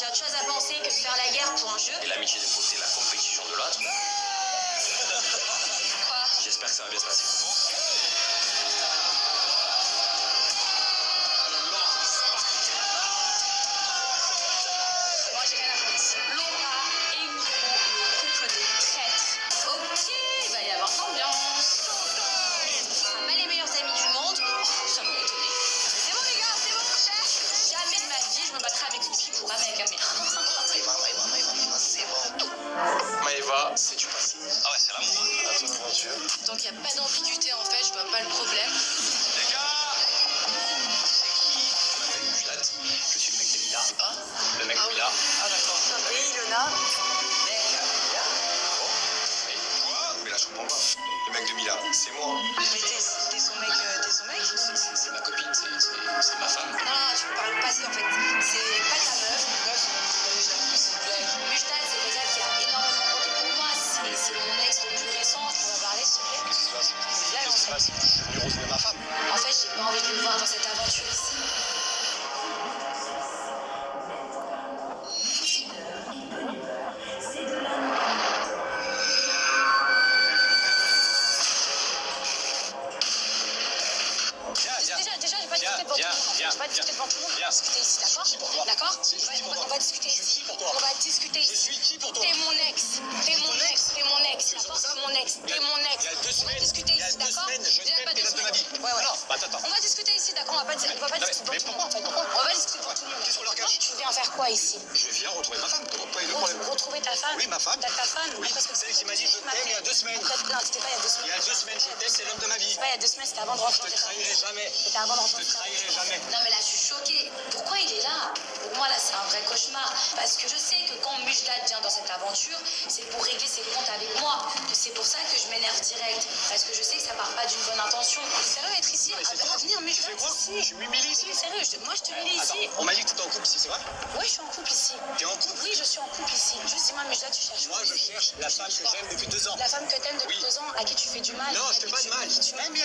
j'ai autre chose à penser que de faire la guerre pour un jeu. Et l'amitié d'un côté, la compétition de l'autre. Quoi? J'espère que ça va bien se passer. Moi j'ai rien à faire ici. Laura et Nico, le couple de traîtres. Ok, il va y avoir l'ambiance. On sera pas les meilleurs amis du monde. Ça m'aurait étonné. C'est bon les gars, c'est bon, chef. Jamais de ma vie je me battrai avec une fille pour un mec. Maëva, c'est bon. Maëva, c'est du passé. Ah ouais, c'est l'amour. À ton aventure. Donc il n'y a pas d'ambiguïté en fait, je vois pas le problème. Les gars, Je suis le mec de Mila. hein? Le mec de Mila. Ah d'accord. Et Ilona. Mais là, je comprends pas. Le mec de Mila, c'est moi. Mais t'es son mec, C'est ma copine, c'est ma femme. Non, tu me parles au passé en fait. C'est pas ta meuf. Mujtad, c'est quelqu'un qui a énormément compté pour moi. C'est mon ex le plus récent. Tu peux m'en parler s'il te plaît? Qu'est-ce qui se passe? Là, Qu'est-ce qui se passe? Je suis venu retrouver ma femme. en fait, j'ai pas envie de le voir dans cette aventure ici. Déjà, j'ai pas discuté devant tout le monde. J'ai pas discuté devant tout le monde. On va discuter ici, d'accord? D'accord? On va discuter ici. On va discuter ici. je suis qui pour toi? T'es mon ex. T'es mon ex, d'accord? C'est mon ex. T'es mon ex. Il y a 2 On va semaines, discuter il y a ici, 2 d'accord? semaines, je Déjà, t'aime, pas t'es 2 l'homme de ma vie. semaines. Ouais. Non, attends. On va discuter ici, d'accord? On va pas discuter devant mais tout le pourquoi? monde. On va discuter devant tout le monde. Qu'est-ce qu'on leur cache? Tu viens faire quoi ici? Je viens retrouver ma femme. Pas eu de problème. Retrouver ta femme? Oui, ma femme. Ta femme? Oui, Après, c'est elle qui m'a dit je t'aime il y a 2 semaines. Non, c'était pas il y a 2 semaines. Il y a 2 semaines, je t'aime, c'est l'homme de ma vie. C'est pas il y a 2 semaines, c'était avant de Je rentrer. te trahirai jamais. C'était avant de Je rentrer. te trahirai jamais. Non mais là je suis choquée. Pourquoi il est là? Pour moi là c'est un vrai cauchemar. Parce que je sais que quand Mujtad vient dans cette aventure, c'est pour régler ses comptes avec moi. C'est pour ça que je m'énerve direct. Parce que je sais que ça part pas d'une bonne intention. Sérieux être ici, à venir Tu Mujtad fais quoi? ici. Je m'humilie ici? Sérieux, moi je te humilie Attends, ici. on m'a dit que t'étais en couple ici, c'est vrai? Oui je suis en couple ici. T'es en couple? Oui je suis en couple ici. Juste dis-moi Mujtad tu cherches Moi, quoi? je cherche la femme que j'aime depuis 2 ans. La femme que t'aimes depuis Oui. 2 ans, à qui tu fais du mal. Non, à je te qui fais pas tu- de mal. à qui tu mens. Mais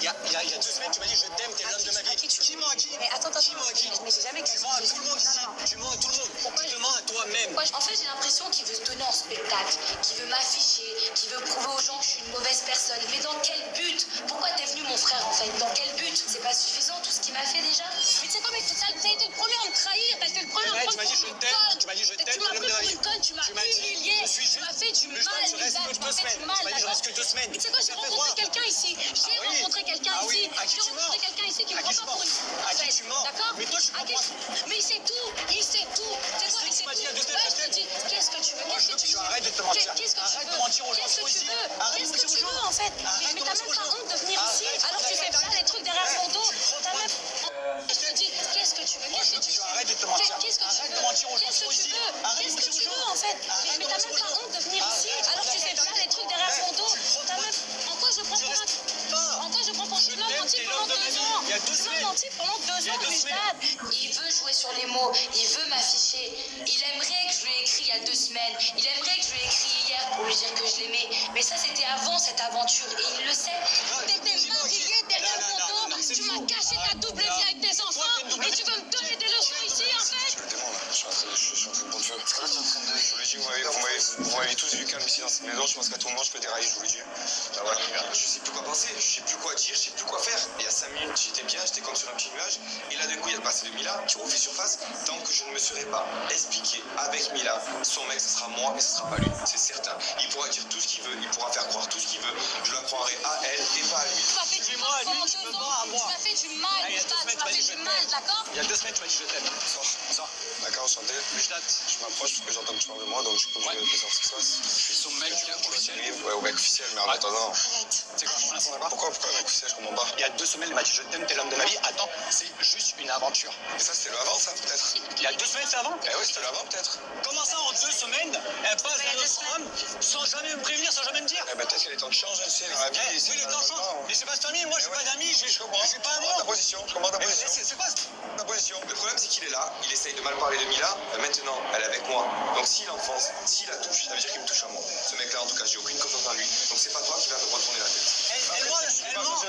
il y a 2 il y a 2 semaines, tu m'as dit je t'aime, t'es l'homme de ma vie. Qui ment à qui? Mais attends, Qui ment à qui? mais j'ai jamais Tu mens à tout le monde ici. Tu mens à tout le monde. Tu te mens à toi-même. En fait, j'ai l'impression qu'il veut se donner en spectacle, qu'il veut m'afficher, qu'il veut prouver aux gens que je suis une mauvaise personne. Mais dans quel but? Pourquoi t'es venu, mon frère, en fait? Dans quel but? C'est pas suffisant, tout ce qu'il m'a fait déjà? Mais tu sais quoi, mec, t'as été le premier à me trahir, t'as été le premier à me Ouais, prendre tu m'as dit pour je une t'aime, conne. tu m'as dit je t'aime, Tu m'as t'es l'homme pris de ma pour vie. une conne, tu m'as Tu m'as dit, humilié, je suis tu m'as fait du mal, Mujtad, tu restes Lisa, que tu 2 m'as fait semaines. du mal, Tu m'as dit je d'accord? reste que 2 semaines. Mais tu sais quoi, j'ai Ça fait rencontré quoi? quelqu'un ici. J'ai oui. rencontré quelqu'un Ah oui, ici. à qui J'ai tu mens? rencontré quelqu'un ici qui me À qui prend tu pas pour mens? une À qui tu mens? D'accord? Mais toi, tu À qui- comprends. Mais il sait tout, il sait tout. C'est quoi, il Tu sait m'as dit il y a tout. 2 semaines, Ouais, je je te dis, qu'est-ce que tu veux? Moi, je Qu'est-ce veux que que tu tu veux? arrêtes de te mentir. Qu'est-ce que tu Arrête veux? de mentir aux gens Qu'est-ce que trop tu ici. veux? Arrête de Qu'est-ce que mentir aux tu gens. veux en fait? Arrête Mais de t'as mentir même aux pas gens. honte de venir ici Arrête. alors que tu fais pas les trucs derrière mon dos. T'as même. Je te dis, qu'est-ce que tu veux? Moi, je veux que tu arrêtes de te mentir. Qu'est-ce que tu Arrête veux? de mentir aux gens Qu'est-ce trop que tu ici. veux? Arrête de Qu'est-ce que mentir tu aux veux gens. en fait? Arrête Mais de t'as mentir même aux pas gens. honte de venir ici alors que tu fais pas les trucs derrière mon dos. T'as même. En quoi je prends pour un. En quoi je prends pour. Tu m'as t'aime, menti t'es pendant l'homme de 2 ma vie. ans. Il y a 2 Tu m'as semaines. menti pendant 2 Il y a ans, 2 Mujtad. Il veut jouer sur les mots, il veut m'afficher. Il aimerait que je lui ai écrit il y a 2 semaines. Il aimerait que je lui ai écrit hier pour lui dire que je l'aimais. Mais ça, c'était avant cette aventure et il le sait. T'étais marié derrière mon dos. Tu m'as caché ta double vie avec tes enfants et tu veux me donner des leçons ici en fait. Je me demande, je suis en train de prendre feu. Je vous l'ai dit, vous m'avez tous vu calme ici dans cette maison. Je pense qu'à tout moment, je peux dérailler, je vous l'ai dit. Ah, voilà. Je sais plus quoi penser, je sais plus quoi dire, je sais plus quoi faire. Il y a 5 minutes, j'étais bien, j'étais comme sur un petit nuage. Et là, d'un coup, il y a le passé de Mila qui refait surface. Tant que je ne me serai pas expliqué avec Mila, son mec, ce sera moi, mais ce sera pas lui. C'est certain. Il pourra dire tout ce qu'il veut, il pourra faire croire tout ce qu'il veut. Je la croirai à elle et pas à lui. Tu m'as fait du mal pendant 2 ans. Tu m'as fait du mal, Mujtad. Tu m'as fait du mal, d'accord? Il y a 2 semaines, tu m'as dit je t'aime. Sors. D'accord, enchanté. Mujtad. Je m'approche parce que j'entends que tu parles de moi, donc tu peux me dire ce qui se passe. Je suis son mec officiel. Ouais, au mec officiel, mais en attendant. Arrête. C'est quoi, on est d'accord? Pourquoi un mec officiel, je comprends pas. Il y a 2 semaines, il m'a dit je t'aime, t'es l'homme de ma vie. Attends, c'est juste une aventure. Et ça, c'était le avant, ça, peut-être. Il y a 2 semaines, c'est avant? Eh oui, c'était le avant, peut-être. Comment ça, en 2 semaines, elle passe d'un autre homme sans jamais me prévenir, sans jamais me dire? Eh ben, peut-être qu'il est temps de changer, tu sais, dans la vie. Eh, oui, le temps change. Mais c'est pas terminé, moi, j'ai pas d'amis, Je comprends. j'ai pas un Je comprends ta monde. position, je comprends ta Mais position. c'est quoi? Ta position. Le problème, c'est qu'il est là, il essaye de mal parler de Mila. Maintenant, elle est avec moi. Donc, s'il enfonce, s'il la touche, ça veut dire qu'il me touche à moi. Ce mec-là, en tout cas, j'ai aucune confiance en lui. Donc, c'est pas toi qui vas me retourner la tête. Elle ment à tout le monde.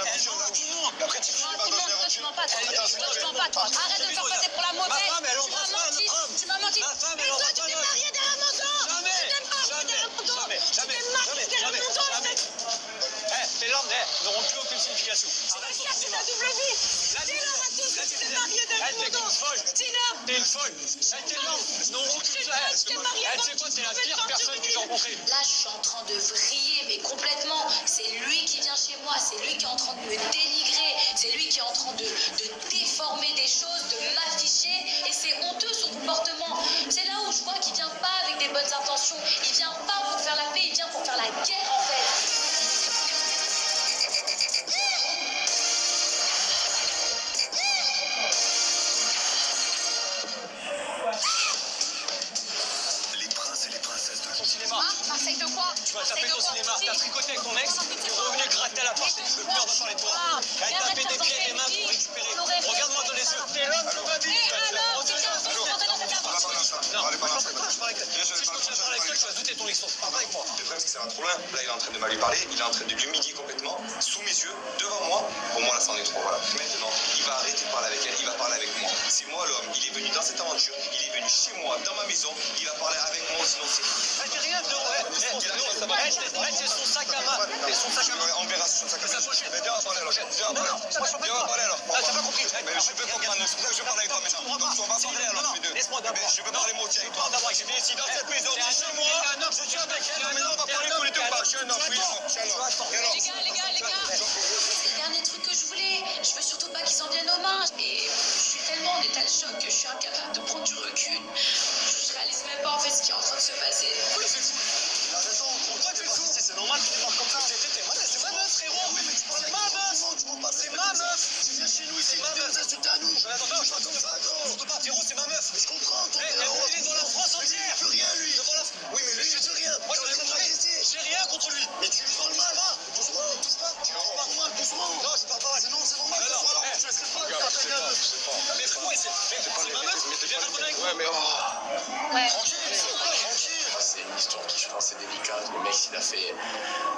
Après, tu Non, finis pas dans une toi, tu aventure. mens pas, toi. Attends, Toi, tu mens pas, toi. Arrête de me faire passer pour la Ma mauvaise. femme, elle Tu m'as embrasse pas un menti. autre homme. Tu m'as menti. Ma femme, Et elle toi, aura tu pas t'es noce. marié derrière mon dos. Jamais, Tu t'es marié jamais, derrière mon dos. jamais, Tu jamais, t'es marié jamais, derrière jamais, mon dos. jamais. Tes larmes n'auront plus aucune signification. Tu vas Arrête ton chercher cinéma. ta double vie. Là, Dis-leur à tous là, que tu t'es- t'es marié derrière Elle, mon t'es dos. une folle. Dis-leur. T'es une folle. Tes larmes n'auront aucune signification. Tu t'es marié Elle, avant tu sais quoi, que t'es tu la te pire mettes personne que j'ai rencontrée. Là, je suis en train de vriller, mais complètement. C'est lui qui vient chez moi, c'est lui qui est en train de me dénigrer, c'est lui qui est en train de déformer des choses, de m'afficher, et c'est honteux son comportement. C'est là où je vois qu'il vient pas avec des bonnes intentions, il vient pas pour faire la paix, il vient pour faire la guerre en fait. Les princes et les princesses de Ton cinéma. Marseille de quoi? Tu vas taper ton cinéma. T'as tricoté avec ton ex. T'es revenu gratter à la porte. Je veux plus en parler de toi. Elle t'a fait des pieds et des mains pour récupérer. Regarde-moi dans les yeux. T'es l'homme de ma vie. alors, c'est bien, c'est bien, Non, je parle avec toi. Si je continue à parler avec toi, tu vas douter de ton existence. Parle pas avec moi. Le problème, c'est que ça va trop loin. Là, il est en train de mal lui parler, il est en train de l'humilier complètement, sous mes yeux, devant moi. Pour moi, là, c'en est trop. Voilà. Maintenant, il va arrêter de parler avec elle, il va parler avec moi. C'est moi l'homme, il est venu dans cette aventure, il est venu chez moi, dans ma maison, il va parler avec moi, sinon c'est. Elle dit rien, frérot. C'est son sac à main. C'est son sac à main. On verra son sac à main. pochette. Mais viens, on va parler alors. Viens, on va parler. Viens, on va parler alors. Ah, t'as pas compris. Mais je veux qu'on parle, c'est pour ça que je parle avec toi maintenant. Donc, on va parler alors, tous les deux. Laisse-moi d'abord. Mais je veux parler moi aussi avec toi. D'abord, J'ai bien ici dans cette maison, c'est chez moi. Je suis avec elle. Mais non, on va parler tous les deux. Je suis un homme, oui, je suis un homme. Les gars, c'est le dernier truc que je voulais. Je veux surtout pas qu'ils en viennent aux mains. Et je suis tellement en état de choc que je suis incapable de prendre du recul. Je réalise même pas en fait ce qui est en train de se passer. Il a raison. Pourquoi tu es fou? C'est normal que tu parles comme ça. C'est ma meuf, frérot. Oui, mais tu parles avec ma meuf. C'est ma meuf. Tu viens chez nous ici. Tu viens nous insulter à nous. Attends, je raconte ça. Surtout pas, frérot, c'est ma meuf. Je comprends. Elle est dans la France entière. Il veut rien, lui. Oui, mais lui, je dis rien. Moi, j'ai rien contre lui. Mais tu lui parles mal. Doucement. Tu lui parles mal, doucement. Non, je parle pas mal. C'est normal. Alors, Je te laisserai pas. mais frérot, c'est ma meuf. Tu viens de avec moi. Ouais, mais Ouais. tranquille. C'est une histoire qui, je pense, est délicate. Le mec, s'il a fait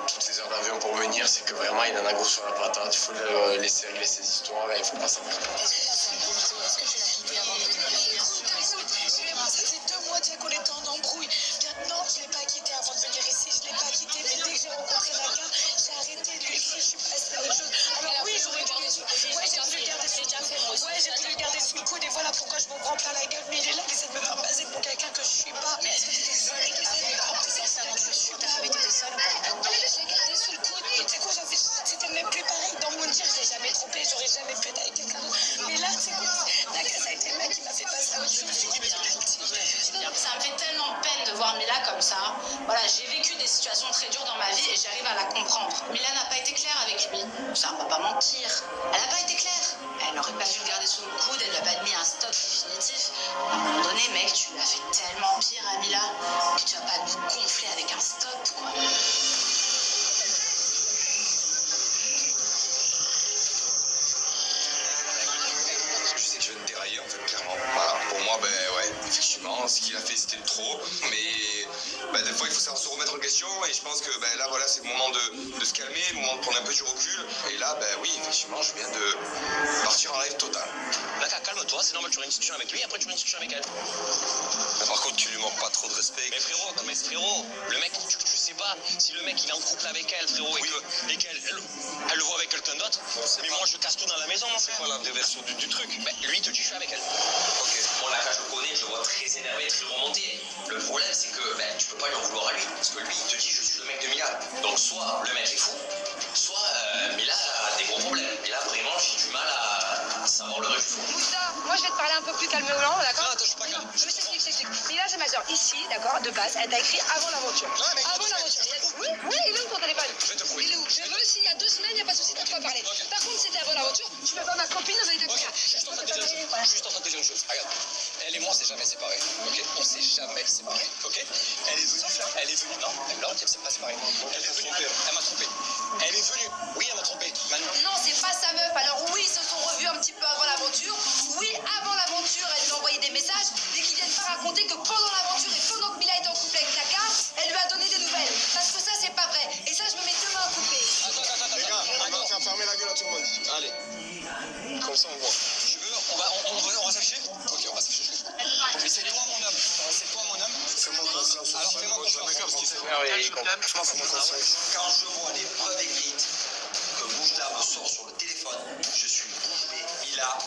toutes ces heures d'avion pour venir, c'est que vraiment, il en a gros sur la patate. Il faut le laisser régler ses histoires et il faut pas s'en faire. Est-ce que tu l'as quitté avant de venir? Ça fait 2 mois déjà qu'on était en embrouille. Maintenant, je ne l'ai pas quitté avant de venir ici. Je ne l'ai pas quitté, mais dès que j'ai rencontré Naka, j'ai arrêté de lui écrire. Je suis passée à autre chose. Alors oui, j'aurais voulu. Ouais, j'ai voulu le garder sous le coude. Ouais, j'ai voulu le garder sous le coude. Et voilà pourquoi je m'en prends plein la gueule. Mais il est là, il essaie de me faire passer pour quelqu'un que je suis pas. Mais est-ce que tu étais seule avec ta femme et t'étais seule ou pas? Non, mais je l'ai gardé sous le coude. Et tu sais quoi, c'était même plus pareil. Dans mon dire, je l'ai jamais trompé. J'aurais jamais pu être avec quelqu'un d'autre. Mais là, tu sais quoi, Naka, ça a été le mec qui m'a fait passer à autre chose. Ça me fait tellement peine de voir Mila comme ça. Voilà, j'ai vécu des situations très dures dans ma vie et j'arrive à la comprendre. Mila n'a pas été claire avec lui. Ça, on va pas mentir. Elle n'a pas été claire. Elle n'aurait pas dû le garder sous le coude, elle lui a pas mis un stop définitif. À un moment donné, mec, tu l'as fait tellement pire à Mila que tu vas pas nous gonfler avec un stop, quoi. Je sais que je vais te dérailler en fait, clairement. Voilà, pour moi, ben ouais, effectivement, ce qu'il a fait c'était trop. Mais ben, des fois, il faut savoir se remettre en question. Et je pense que ben, là, voilà, c'est le moment de se calmer, le moment de prendre un peu du recul. Et là, ben oui, effectivement, je viens de partir en live total. Naka, calme-toi, c'est normal, tu auras une discussion avec lui, après tu auras une discussion avec elle. Par contre, tu lui manques pas trop de respect. Mais frérot, le mec, tu sais pas si le mec il est en couple avec elle, frérot, et qu'elle elle le voit avec quelqu'un d'autre. Mais moi je casse tout dans la maison, C'est quoi la vraie version du truc? Ben, lui il te dit je suis avec elle. Ok. Bon, Naka, je le connais, je le vois très énervé, très remonté. Le problème, c'est que tu peux pas lui en vouloir à lui. Parce que lui, il te dit, je suis le mec de Mila. Donc, soit le mec est fou, soit Mila a des gros problèmes. Et là, vraiment, j'ai du mal à savoir le vrai du faux. Moussa, moi je vais te parler un peu plus calmement, d'accord? Non, attends, je suis pas calme. Je t'explique. Mila, c'est ma soeur. Ici, d'accord, de base, elle t'a écrit avant l'aventure. mais Avant l'aventure. Oui, il est où ton téléphone? Je vais te prouver. Il est où? Je veux, s'il y a 2 semaines, il n'y a pas de souci pour toi parler. Ok. Par contre, c'était avant l'aventure, tu peux pas ma copine dans un état de Ok, cas. juste en train de te dire une chose. Regarde, elle et moi, c'est jamais séparés. Ok, on s'est jamais séparés. Ok, elle est venue. Non, là, on s'est pas séparés. Elle est venue. Elle m'a trompé. Elle est venue. Oui, elle m'a trompé. Maintenant. Non, c'est pas sa meuf. Alors oui, ils se sont revus un petit peu avant l'aventure. Oui, avant l'aventure, elle lui a envoyé des messages, mais qu'ils viennent pas raconter que pendant l'aventure et pendant que Mila était en couple avec Naka, elle lui a donné des nouvelles. Parce que ça, c'est pas vrai. Et ça, je me mets deux mains à couper. Attends. Les gars, on va faire fermer la gueule à tout le monde. Allez. Comme ça, on voit. Tu veux, on va s'afficher. Ok, on va s'afficher. Mais c'est toi, mon Franchement, faut m'en conscience. Quand je vois les preuves écrites que Boujda me sort sur le téléphone, je suis bouche bée. Mila,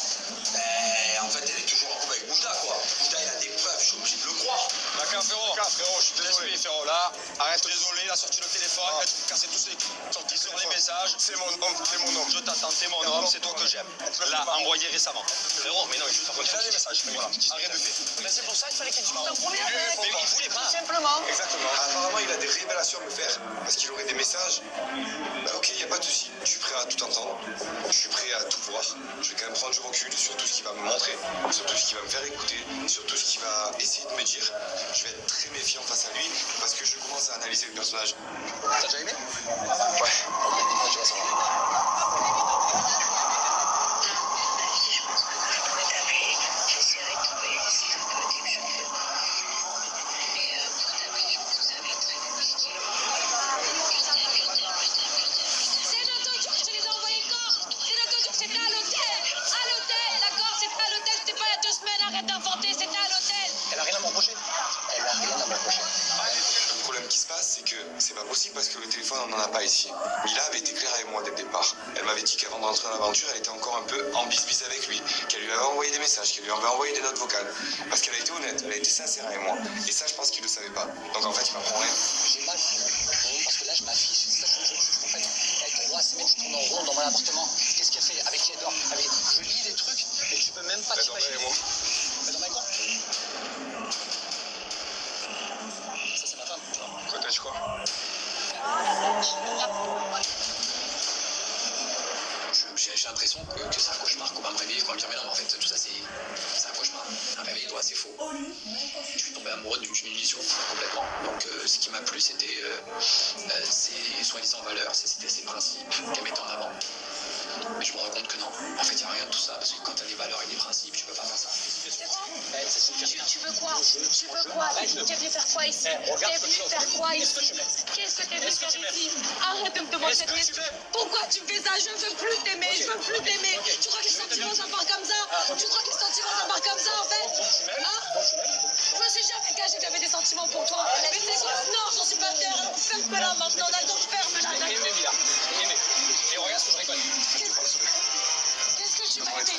en fait, elle est toujours en couple avec Boujda, quoi. Boujda, il a des preuves, je suis obligé de le croire. D'accord, frérot, je suis désolé, frérot, là, arrête, désolé, il a sorti le téléphone, il a cassé tous les sorti sur les messages. C'est mon homme, je t'attends, t'es mon homme, c'est toi que j'aime. Là, envoyé récemment. Frérot, mais non, il faut pas des messages, voilà, rien de fait. Mais c'est pour ça qu'il fallait qu'il discute en premier. Mais il voulait pas. Simplement. Exactement. Apparemment, il a des révélations à me faire parce qu'il aurait des messages. Bah, ok, il n'y a pas de souci. Je suis prêt à tout entendre. Je suis prêt à tout voir. Je vais quand même prendre du recul sur tout ce qu'il va me montrer, sur tout ce qu'il va me faire écouter, sur tout ce qu'il va essayer de me dire. Je vais être très méfiant face à lui parce que je commence à analyser le personnage. T'as déjà aimé? Ouais. Tu vas savoir. C'est l'autre jour, je les ai envoyés quand? C'est l'autre jour, c'était à l'hôtel. À l'hôtel, d'accord? C'était à l'hôtel, c'était pas il y a 2 semaines, arrête d'inventer, c'était à l'hôtel. Elle a rien à me reprocher. Elle a rien à me reprocher. Le problème qui se passe, c'est que c'est pas possible parce que le téléphone, on n'en a pas ici. Mila avait été claire avec moi dès le départ. Elle m'avait dit qu'avant de rentrer dans l'aventure, elle était encore un peu en bisbis avec lui, qu'elle lui avait envoyé des messages, qu'elle lui avait envoyé des notes vocales. Parce qu'elle a été honnête, elle a été sincère avec moi. Et ça, je pense qu'il le savait pas. Donc en fait, il m'apprend rien. J'ai mal, parce que là, je m'affiche. C'est ça, en fait, avec 3 semaines, je tourne en rond dans mon appartement. Qu'est-ce qu'elle fait? Avec qui elle dort? Je lis des trucs, mais tu peux même pas t'imaginer. Mais dans quoi? Ça, c'est ma femme, tu vois. Quoi, t'as dit quoi? J'ai l'impression que c'est un cauchemar, qu'on va me réveiller, qu'on va me dire mais non, en fait tout ça c'est un cauchemar. Un réveil, toi, c'est faux. Je suis tombé amoureux d'une illusion complètement. Donc ce qui m'a plu, c'était ses soi-disant valeurs, c'était ses principes qu'elle mettait en avant. Mais je me rends compte que non, en fait il n'y a rien de tout ça, parce que quand tu as des valeurs et des principes, tu peux pas faire ça. Tu veux quoi? Tu veux quoi? T'es venu faire quoi ici? T'es venu faire quoi ici? Qu'est-ce que t'es venu faire ici? Arrête de me demander cette question. Pourquoi tu fais ça? Je veux plus t'aimer, je veux plus t'aimer. Tu crois que les sentiments ça part comme ça? Tu crois que les sentiments ça part comme ça en fait? Hein? Je me suis jamais cachée que j'avais des sentiments pour toi. Mais c'est quoi? Non, j'en suis pas fière. Ferme-la maintenant, d'accord? Ferme-la, d'accord? Aimez, Mila, aimez. Et regarde ce que je récolte. Qu'est-ce que tu m'as dit?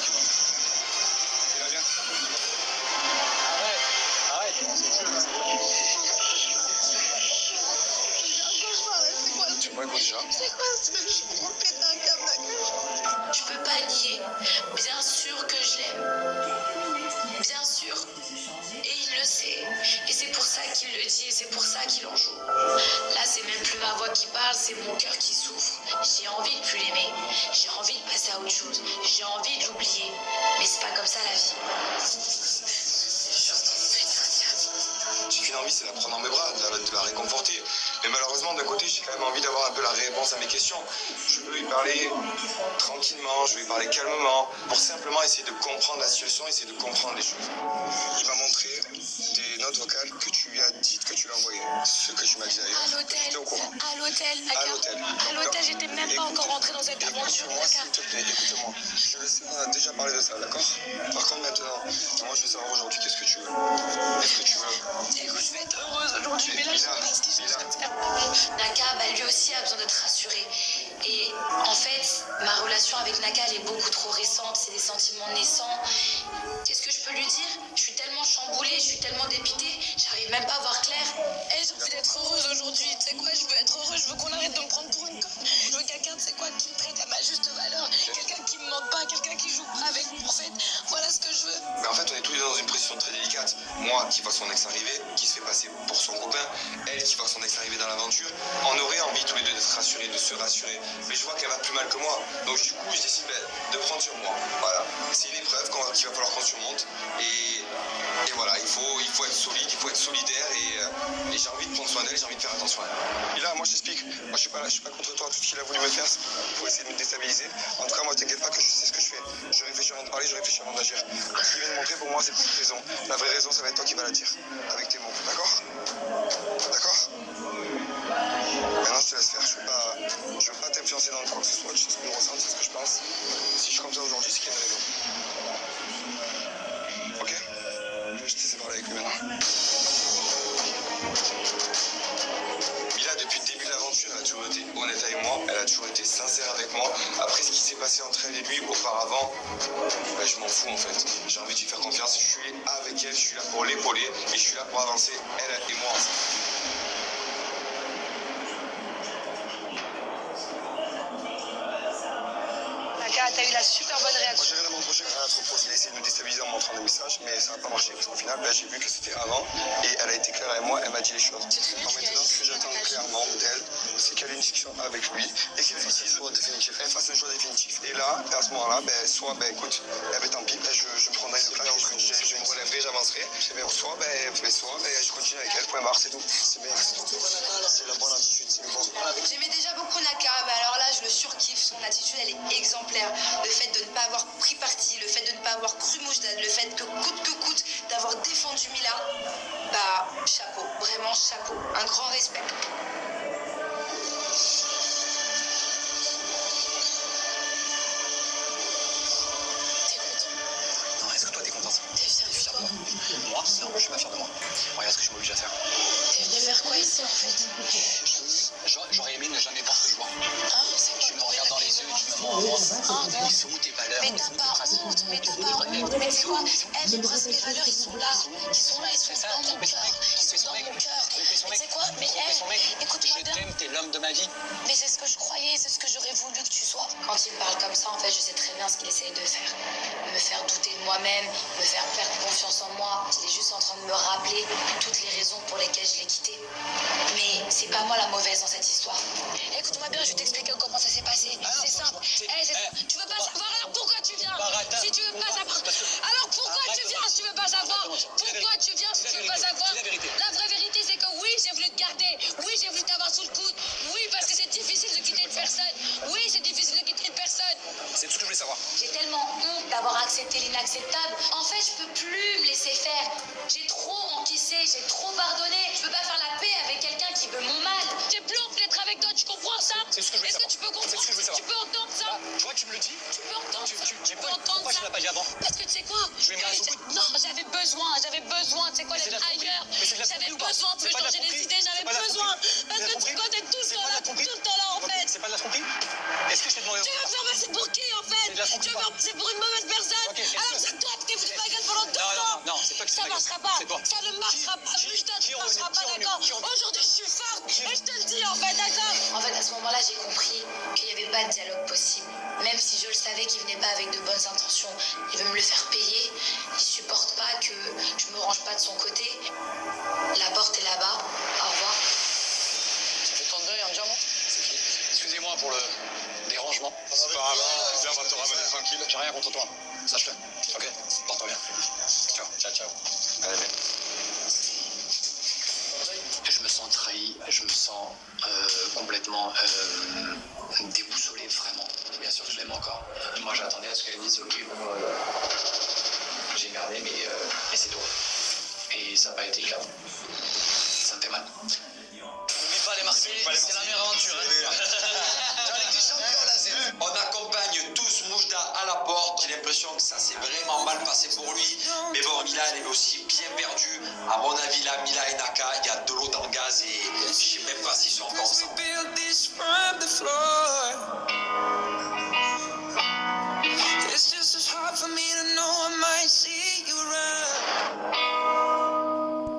Il va bien? Arrête. Tu me réponds déjà? C'est quoi ce truc? Je suis trop pété d'un câble, d'accord? Je peux pas nier. Bien sûr que je l'aime. Bien sûr. Et il le sait. Et c'est pour ça qu'il le dit et c'est pour ça qu'il en joue. Là, c'est même plus ma voix qui parle, c'est mon cœur qui souffre. J'ai envie de plus l'aimer. J'ai envie de passer à autre chose. J'ai envie de l'oublier. Mais c'est pas comme ça la vie. J'ai qu'une envie, c'est de la prendre dans mes bras, de la réconforter. Mais malheureusement, d'un côté, j'ai quand même envie d'avoir un peu la réponse à mes questions. Je veux lui parler tranquillement, je veux lui parler calmement, pour simplement essayer de comprendre la situation, essayer de comprendre les choses. Il m'a montré des notes vocales que tu lui as dites, que tu lui as envoyées. Ce que tu m'as dit d'ailleurs. À l'hôtel. J'étais au courant. À l'hôtel, À d'accord? l'hôtel. À l'hôtel, j'étais même pas encore rentrée dans cette aventure, Écoute-moi, s'il d'accord? te plaît, écoute-moi. Je le sais, on a déjà parlé de ça, d'accord? Par contre, maintenant, moi, je veux savoir aujourd'hui, qu'est-ce que tu veux? Qu'est-ce que tu veux? Écoute, je vais être heureuse aujourd'hui, mais là, je sais pas ce que je souhaite faire. Naka, bah, lui aussi a besoin d'être rassuré. Et en fait, ma relation avec Naka, elle est beaucoup trop récente. C'est des sentiments naissants. Qu'est-ce que je peux lui dire? Je suis tellement chamboulée, je suis tellement dépitée, j'arrive même pas à voir clair. Et j'ai envie d'être heureuse aujourd'hui. Tu sais quoi? Je veux être heureuse. Je veux qu'on arrête de me prendre pour une conne. Je veux quelqu'un, tu sais quoi, qui me traite à ma juste valeur. Quelqu'un qui me mente pas. Quelqu'un qui joue pas avec moi. En fait, voilà ce que je veux. Mais en fait, on est tous les deux dans une position très délicate. Moi, qui vois son ex arriver, qui se fait passer pour son copain, elle qui voit son ex arriver dans l'aventure, on aurait envie tous les deux d'être rassurés, de se rassurer. Mais je vois qu'elle va plus mal que moi. Donc du coup, je décide de prendre sur moi. Voilà. C'est une épreuve qu'il va falloir qu'on surmonte. Et voilà, il faut être solide, il faut être solidaire. Et j'ai envie de prendre soin d'elle, j'ai envie de faire attention à elle. Et là, moi, je t'explique. Moi, je suis pas contre toi. Tout ce qu'il a voulu me faire, c'est pour essayer de me déstabiliser. En tout cas, moi, t'inquiète pas que je sais ce que je fais. Je réfléchis avant de parler, je réfléchis avant d'agir. Ce qu'il vient de montrer, pour moi, c'est pas une raison. La vraie raison, ça va être toi qui vas la dire. Avec tes mots. D'accord? D'accord? Maintenant, je te laisse faire. Je veux pas t'influencer dans quoi que ce soit. Tu sais ce que je ressens, tu sais ce que je pense. Si je suis comme ça aujourd'hui, c'est qu'il y a une raison. Ok? Je te laisse parler avec lui maintenant. entre elle et lui auparavant, ben, je m'en fous en fait. J'ai envie de lui faire confiance, je suis avec elle, je suis là pour l'épauler et je suis là pour avancer, elle et moi ensemble. T'as eu la super bonne réaction. J'ai rien à me reprocher, rien à trop reprocher. Il a essayé de me déstabiliser en montrant des messages, mais ça n'a pas marché. Parce qu'au final, ben, j'ai vu que c'était avant et elle a été claire avec moi, elle m'a dit les choses. Alors maintenant, ce que j'attends clairement d'elle, c'est qu'elle ait une discussion avec lui et qu'elle fasse un choix définitif. Elle fasse un choix définitif. Et là, à ce moment-là, ben, soit, ben, écoute, tant pis, ben, je me prendrai une claque, je me relèverai, j'avancerai. Soit, je continue avec elle, point barre, c'est tout. C'est bien, c'est tout. C'est la bonne attitude, c'est le bon. J'aimais déjà beaucoup Naka, mais alors là, je le surkiffe. Son attitude, elle est exemplaire. Le fait de ne pas avoir pris parti, le fait de ne pas avoir cru Moujdan, le fait que coûte d'avoir défendu Mila, bah, chapeau, vraiment chapeau. Un grand respect. Non, est-ce que toi t'es contente? T'es fière de toi? Moi? Non, je suis pas fier de moi. Regarde ce que je m'oblige à faire. T'es venu faire quoi ici en fait? J'aurais aimé ne jamais voir ce jour. Ah, c'est Tu me regardes dans les yeux et tu me mens en moi. Ah non. Ils sont où tes valeurs? Mais t'as pas honte, mais t'as pas honte. Mais c'est quoi? Eh, mon prince, mes valeurs, ils sont là. Ils sont là, ils sont dans mon cœur. Ils sont dans mon cœur. Mais c'est quoi? Mais écoute-moi Je bien. t'aime, t'es l'homme de ma vie. Mais c'est ce que je croyais, c'est ce que j'aurais voulu que tu sois. Quand il me parle comme ça, en fait, je sais très bien ce qu'il essaye de faire. Me faire douter de moi-même, me faire perdre confiance en moi. Il est juste en train de me rappeler toutes les raisons pour lesquelles je l'ai quitté. Mais c'est pas moi la mauvaise dans cette histoire. Écoute-moi bien, je vais t'expliquer comment ça s'est passé. C'est simple. Tu veux pas savoir, alors pourquoi tu viens? Si tu veux pas savoir, alors pourquoi tu viens si tu veux pas savoir? Pourquoi tu viens si tu veux pas savoir? La vraie vérité, c'est que oui, j'ai voulu te garder. Oui, j'ai voulu t'avoir sous le coude. Oui, parce que c'est difficile de quitter une personne. Oui, c'est difficile de quitter une personne. C'est tout ce que je voulais savoir. J'ai tellement honte d'avoir accepté l'inacceptable. En fait, je peux plus me laisser faire. J'ai trop encaissé, j'ai trop pardonné. Je peux pas faire la paix avec quelqu'un qui veut mon mal. J'ai plus honte d'être avec toi, tu comprends ça? C'est ce que je voulais savoir. Est-ce que tu peux comprendre? C'est ce que je voulais savoir. Tu peux entendre ça? Tu vois, tu me le dis. Tu peux entendre ça? Tu peux entendre Pourquoi ça? tu l'as pas dit avant? Parce que tu sais quoi? Je vais me mettre au coude. Non, j'avais besoin, tu sais quoi, Mais c'est de d'être la tromperie. ailleurs. Mais c'est de la J'avais tromperie ou pas? besoin de C'est me pas de la changer les tromperie. idées, C'est j'avais pas de la besoin. tromperie. Parce C'est de la que tu tromperie. connais tout ce C'est pas de la temps-là, tromperie. tout le temps-là, en fait. C'est pas de la tromperie? Est-ce que je t'ai demandé? Tu veux me faire passer pour qui, en fait? C'est de la tromperie Tu veux ou me pas? faire passer pour une mauvaise personne? Ok, est-ce Alors que- c'est toi qui t'es foutu de ma gueule pendant 2 ans. Non, c'est toi qui Ça fais la marchera gueule. pas. C'est toi. Ça ne marchera pas. Mujdan, qui ça est marchera revenu? pas, Qui est d'accord? revenu? Qui est revenu? Aujourd'hui, je suis forte. Et je te le dis, en fait, d'accord? En fait, à ce moment-là, j'ai compris qu'il n'y avait pas de dialogue possible. Même si je le savais qu'il venait pas avec de bonnes intentions. Il veut me le faire payer. Il supporte pas que je me range pas de son côté. La porte est là-bas. Au revoir. Ça fait tant de deuil, un diamant? Excusez-moi pour le dérangement. C'est pas grave, viens, on va te ramener tranquille. J'ai rien contre toi. Sache-le. Ok? Porte-toi bien. Ciao. Ciao. Allez, viens. Je me sens trahi, je me sens complètement déboussolé, vraiment. Bien sûr que je l'aime encore. Moi j'attendais à ce qu'elle dise ok, bon, j'ai merdé, mais c'est tout. Et ça n'a pas été le cas. Ça me fait mal. N'oublie pas les Marseillais, c'est la meilleure aventure. On accompagne tous Moujdan à la porte. J'ai l'impression que ça s'est vraiment mal passé pour lui. Mais bon, Mila, elle est aussi bien perdue. À mon avis, là, Mila